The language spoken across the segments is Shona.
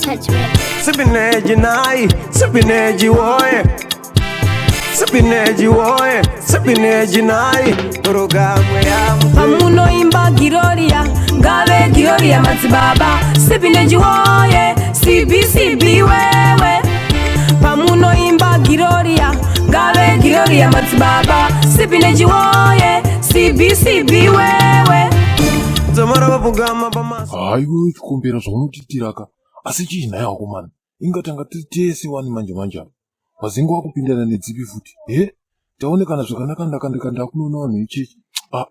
Touch records. Sipineji nai, sipineji woye. Sipineji woye, sipineji nai. Urugamwe ya mkwe. Pamuno imba Giroria, ngave Giroria matibaba. Sipineji woye, CB wewe. Pamuno imba Giroria, ngave Giroria matibaba. Sipineji woye, CB wewe. Zamara vapugama pamasa. Aiwe chikumbira zvaunotitiraka asi chiinai akomana ingatanga titese wani manje vazingo wakupindana nedzipi futi taonekana zvakanaka ndakunona vanhu ichechi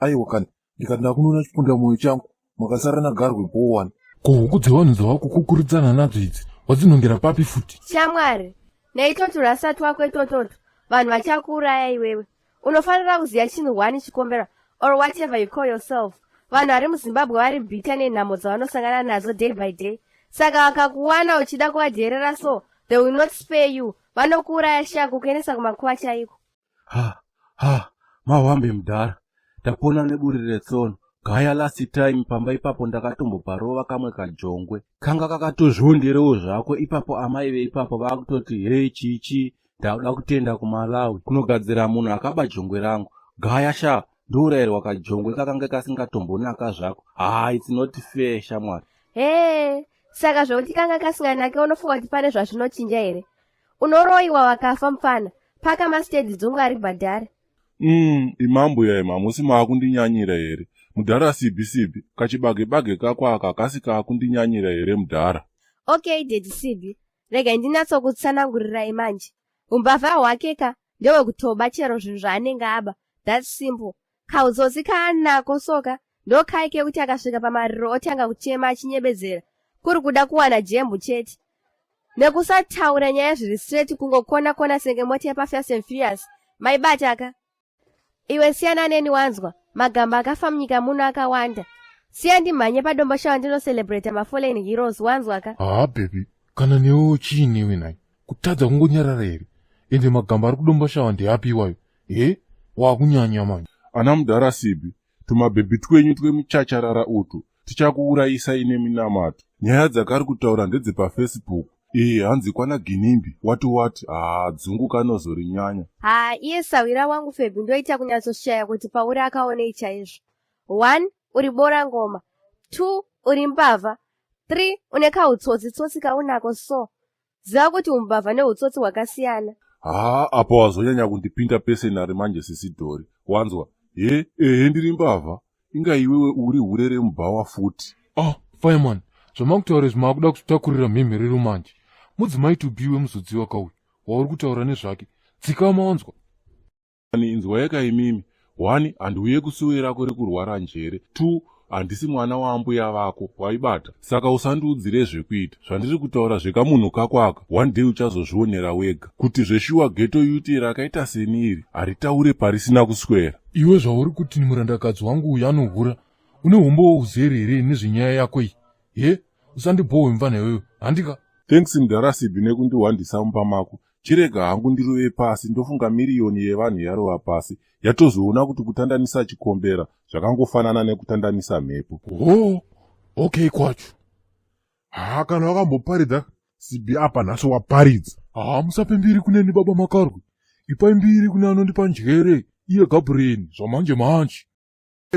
aiwa kani ndikati ndakunona chipunda moyo changu makasara nagarwe bowani ko huku dzevanhu dzavakukukuridzana nadzo idzi wadzinongera papi futi shamwari neitoto rasati wako itototo vanhu vachakuuraya iwewe unofanira kuziva chinhu hwani chikombera or whatever you call yourself. Vanhu vari muZimbabwe vari bhita nenhamo dzavanosangana nadzo day by day. Saka vakakuwana uchida kuvadherera so, they will not spare you. Vanokuuraya shangu kuendesa kumakuva chaiko. Mawambe mudhara. Tapona neburi retsono. Gaya last time pamba ipapo ndakatomboparova kamwe kajongwe. Kanga kakatozvionderewo zvako ipapo amai veipapo vakutoti hey chichi ndauda kutenda kuMalawi kunogadzira munhu akaba jongwe rangu. Gaya sha ndurayirwa kajongwe kakanga kasingatombonaka zvako. It's not fair shamwari. Saka zvokuti kanga kasinganake unofunga kuti pane zvazvinochinja here? Unoroyiwa wakafa mufana. Paka masitedhi dzongo ari bhadhare. Imambo yaima musi maakundinyanyira here. Mudhara CB kachibage kako aka kasi kaakundinyanyira here mudhara. Okay Daddy CB, rega ndinatsokutsanangurirai manje. Umbavha hwake ndewekutoba chero zvinhu zvaanenge aba. That's simple. Kaudzotsi kaanako soka ndokaike kuti akasvika pamariro otanga kuchema achinyebedzera. Kuri kuda kuwana jembu chete. Nekusataura nyaya zviri straight kungokona senge moti yepaFast and Furious. Maibataka. Iwe siyana neni wanzwa. Magamba akafa munyika muno akawanda. Siya ndimhanye padombo shawa ndinocelebrate mafallen heroes wanzwaka. Baby, kana newo chiini iwe nai? Kutadza kungonyarara here. Ende magamba ari kudombo shawa ndeapi iwayo? Wakunyanya manje. Ana mudhara CB, tumabhebhi twenyu twemuchacharara utu tichakuurayisa ine minamato. Nyaya dzakari kutaura ndedzepaFacebook. Hanzi kwana Ginimbi wati dzungu kanozorinyanya. Iye sawira wangu Febhi ndoita kunyatsoshaya kuti pauri akaonei chaizvo. 1 uri bora ngoma, 2 uri mbavha, 3 une kautsotsi kaunako so. Ziva kuti umbavha neutsotsi hwakasiyana. Apa wazonyanya kundipinda pesenari manje sisidhori. Wanzwa? Ndiri mbavha. Inga iwewe uri hurere mubhawa futi. Fireman, zvamakutaura izvi maakuda kutakurira mhemherero manje. Mudzimai tubiwe muzodziwa kauyu. Wauri kutaura nezvake. Dzikama wanzwa. Inzwa yakaimimi. 1 handiuye kusuwe rako rekurwara njere. 2 handisi mwana waambuya vako waibata. Saka usandiudzire zvekuita. Zvandiri kutaura zvekamunhu kako aka. One day uchazozvionera wega. Kuti zveshuwa ghetto youth rakaita seniri haritaure parisina kuswera. Iwe zvauri kuti ni murandakadzi wangu uyu anohura. Une humbo uzere here nezvenyaya yako iyi? Usandibhowe mvana iwewe. Handika? Thanks mudhara CB nekundiwandisa mumba mako. Chirega hangu ndirove pasi ndofunga miriyoni yevanhu yarova pasi. Yatozoona kuti kutandanisa chikombera zvakangofanana nekutandanisa mhepo. Okay kwacho. Kana wakamboparidza CB apa nhasi waparidza. Musape mbiri kuneni baba makarwe. Ipai mbiri kune anondipa njere iye Gabriel zvamanje manje.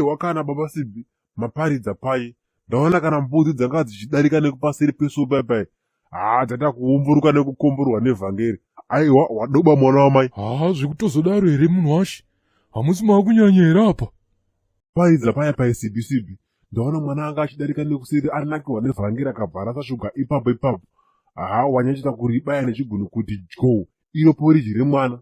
Wakana baba CB maparidza pai. Ndaona kana mbudzi dzanga dzichidarika nekupasiri peso pai. Tata kuumburuka nekukomborwa nevhangeri. Aiwa wadoba mwana wamai. Zvikutozodaro here munhu washe. Hamusi maakunyanya here apa. Paidza paya CB. Ndaona mwana anga achidarika nekuseri arinakiwa nevhangeri akabvara sasvuka ipapo. Wanyachita kuribaya nechigunu kuti dyo. Iro poriji remwana.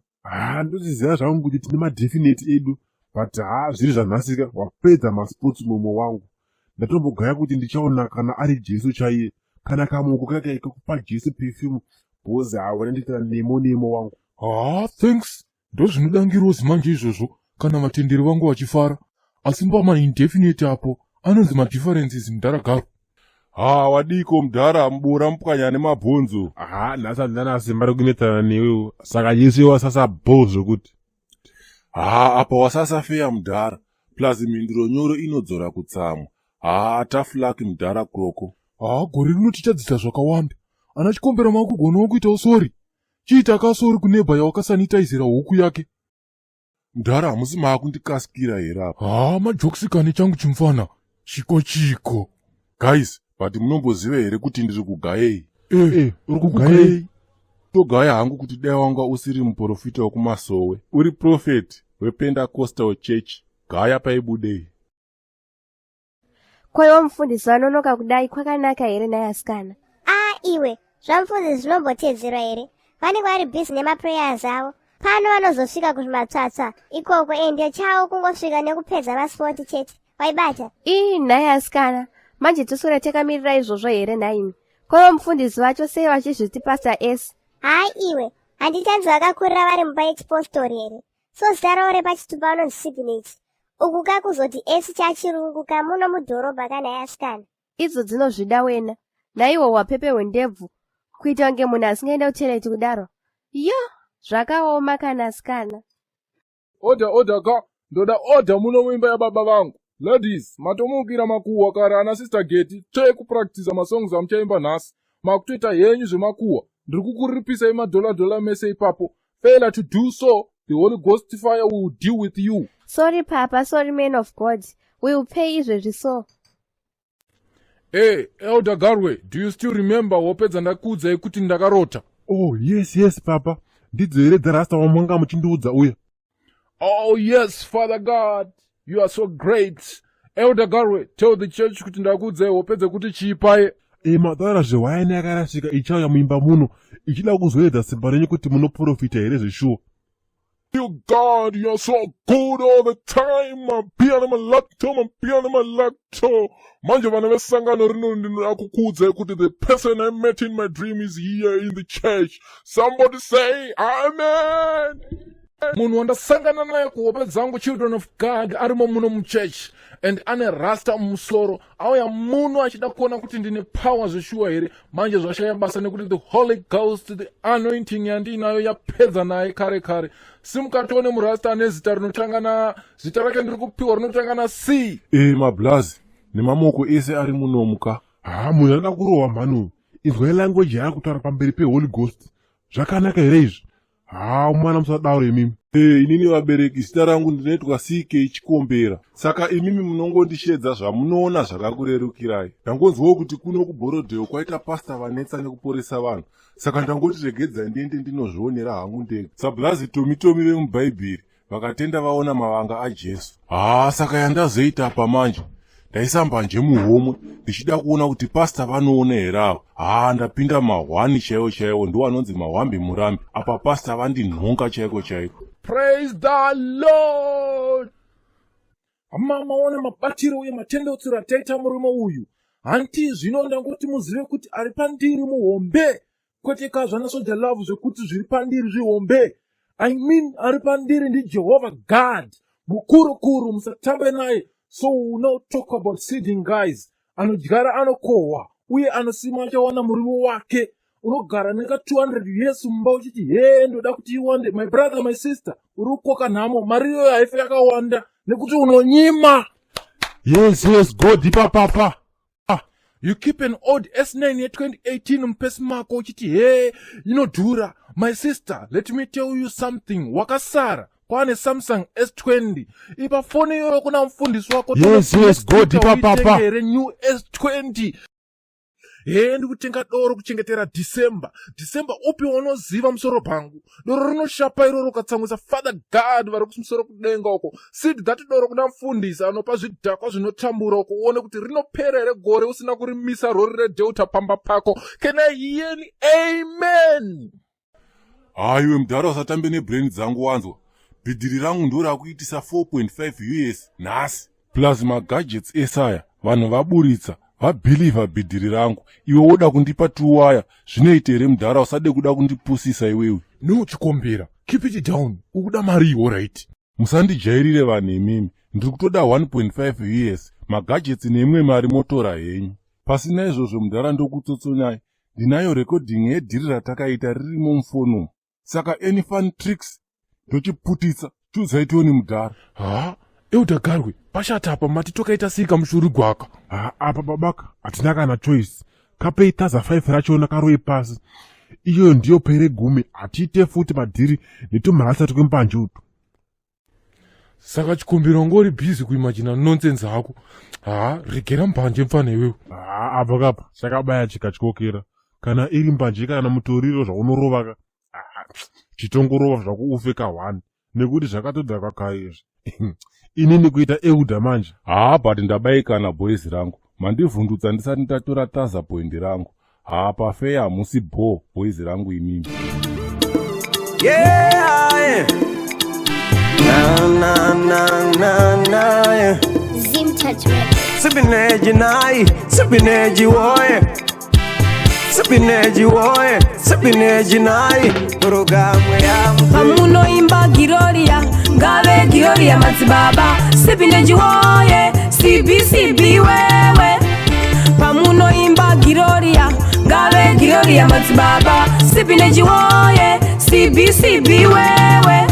Ndoziziva zvangu kuti tine madefinite edu. But zviri zvanhasika wapedza masports momo wangu. Ndatombogaya kuti ndichaona kana ari Jesu chaiye. Kana kamuko kakaika kupa Jesu perfume. Bozi wanandita nemo wangu. Thanks. Ndozvinodangirawo zimanje izvozvo kana vatenderi vangu vachifara. Asi mbama indefinite apo anonzi madifferences mudharagaro. Wadiko mudhara mubura mupwanya nemabhonzo. Nhasi handina simba rekunetsana newewo. Saka Jesu wasasa bhonzo kuti. Apa wasasa feya mudhara. Plus mhinduro nyoro inodzora kutsamwa. Tough luck mudhara kroko. Gore rino tichadzisa zvakawanda. ana chikombera makugonawo kuitawo sori chiita kasori kunebha yawakasanitaizira huku yake. Mudhara hamusi maakundikasikira here apa. Majokisikane changu chimufana chiko guys, but munomboziva here kuti ndiri kugayei? Uri kugayei? Togaya hangu kuti dai wanga usiri muprofita wekumasowe, uri prophet wePentecostal Church, gaya paibudei. Kwaiwa mufundisi vanonoka kudai kwakanaka here naye asikana? Iwe zvamufundisi zvinombotedzerwa here? Vanenge vari bhizi nemaprayers avo, pano vanozosvika kuzvimatsatsa ikoko, ndio chavo kungosvika nekupedza maspoti chete. Waibata? Naye asikana, manje tosora takamirira izvozvo here naimi? Kwaiwa mufundisi vacho sei vachizviti Pastor S? Iwe handitanzi vakakurira vari mumba yechipostori here, so zita ravo repachitupa vanonzi signet. Uku kakuzoti S chachirungu kamuno mudhorobha kanaye asikana. Idzo dzinozvida wena, naiwo wapepe wendebvu kuita kunge munhu asingaenda kutereti kudaro. Yo, zvakaoma kana asikana. Oda ka ndoda oda muno muimba yababa vangu. Ladies, matomukira makuhwa kare ana sister Geti chekupractice masongs amuchaimba nhasi. Makutoita henyu zvemakuhwa. Ndiri kukuripisa $1 mese ipapo. Failure to do so, the Holy Ghost fire will deal with you. Sorry Papa, sorry man of God. We will pay izvezvi so. Hey, Elder Garwe, do you still remember wapedza ndakuudzai kuti ndakarota? Oh, yes, Papa. Ndidzo here dzarasta wamanga muchindiudza uya. Oh, yes, Father God. You are so great. Elder Garwe, tell the church kuti ndakuudzai wapedza kuti chiipaye. Mataura zvewaini yakarasika ichauya muimba muno ichida kuzoedza simba renyu kuti munoprofita here zveshuwa. You God, you're so good all the time. Mapiano malacto. Manje vana vesangano rino ndinoda kukuudzai kuti the person I met in my dream is here in the church. Somebody say amen. Munhu wandasangana naye kuhope dzangu children of God arimo muno muchurch and ane rasta mumusoro auya muno achida kuona kuti ndine power zveshuwa here. Manje zvashaya basa nekuti the Holy Ghost, the anointing yandinayo yapedza naye kare. Simukatone murasta ane zita rinotanga zita rake ndiri kupiwa rinotanga na C. Mablazi nemamoko ese ari munomuka. Munhu akakurohwa mhanu. Inzwai language yaakutaura pamberi peHoly Ghost. Zvakanaka here izvi? Mwana musadaure imimi. Inini vabereki zita rangu ndinoitwa CK Chikombera. Saka imimi munongondishedza zvamunoona zvakakurerukirai. Ndangonzwawo kuti kuno kuBhorodheyo kwaita pasta vanetsa nekuporesa vanhu. Saka ndangoti regedzai ndiende ndinozvionera hangu ndega. Sablazi tomitomi vemubhaibheri vakatenda vaona mavanga aJesu. Saka yandazoita apa manje ndaisamba nje muhomwe ndichida kuona kuti pasta vanoona here avo. Ndapinda mahwani chaiwo ndo anonzi mahwambi murambi. Apa pasta vandinhonga chaiko. Praise the Lord. Maona mabatiro uye matendeutsiro ataita murume uyu. Hanti zvino ndangoti muzive kuti ari pandiri muhombe. Kwete kazvana soja love zvekuti zviri pandiri zvihombe. I mean ari pandiri ndi Jehovah God. Mukuru musatambe naye. So we now talk about seeding guys. Anodyara anokohwa uye anosima achawana muriwo wake. Unogara neka 200 years mumba uchiti ndoda kuti iwande. My brother, my sister, uri kukoka nhamo, mariyo haife yakawanda nekuti unonyima. Yes, go deeper papa. You keep an old S9 ye 2018 mpesi mako uchiti inodhura. My sister, let me tell you something. Wakasara kwane Samsung S20. Ipa foni yoyo kuna mfundisi wako. Yes, go deeper papa. New S20. Ndikutenga doro kuchengetera December upi unoziva musoro pangu. Doro rinoshapa iroro ukatsamwisa Father God vari kumusoro kudenga uko. Seed that doro kuna mfundisi anopa zvidhakwa zvinotambura uko uone kuti rinopera here gore usina kurimisa rori redheuta pamba pako. Can I hear any amen? Iwe mudhara usatambe nebrain dzangu wanzwa. Bhidhiri rangu ndo rakuitisa 4.5 US nhasi. Plus magadgets esaya vanhu vaburitsa. Vabhilivha bhidhiri rangu. Iwe woda kundipa 2 waya. Zvinoita here mudhara usade kuda kundipusisa iwewe. No Chikombera, keep it down. Ukuda mari right. Musandijairire vanhu imimi. Ndiri kutoda 1.5 US. Magadgets neimwe mari motora henyu. Pasina izvozvo mudhara ndokutsotsonyai. Ndinayo recording yedhiri ratakaita ririmo mufonomu. Saka any fun tricks ndochiputitsa. Chuzaitioni mudhara. Elder Garwe, pashata apa mati tokaita sika mushuri gwaka. Apa babaka, hatina kana choice. kapei taza 5 rachona karoye pasi. Iyo ndiyo pere gumi, atiite futi madhiri netumhasa twembanje utu. Saka chikumbiro ngori busy kuimagina nonsense hako. Regera mbanje mfana iwewe. Abva kapa, chakabaya chikatyokera. Kana iri mbanje kana mutoriro zvaunorovaka. Chitongorova zvako ufe ka1 nekuti zvakatodha kwakaizvi. Inini kuita euda manje. But ndabayikana boys rangu. Mandivhundutsa ndisati ndatora taza point rangu. Pafeya hamusi bo boys rangu imimi. Yeah. Na yeah. Zim Touch Records. Sipineji woye. Sipineji nai Programu ya Pamunoimba Giroria, ngave Giroria madzibaba. Sipineji woye, CB wewe. Pamunoimba Giroria, ngave Giroria madzibaba. Sipineji woye, CB wewe.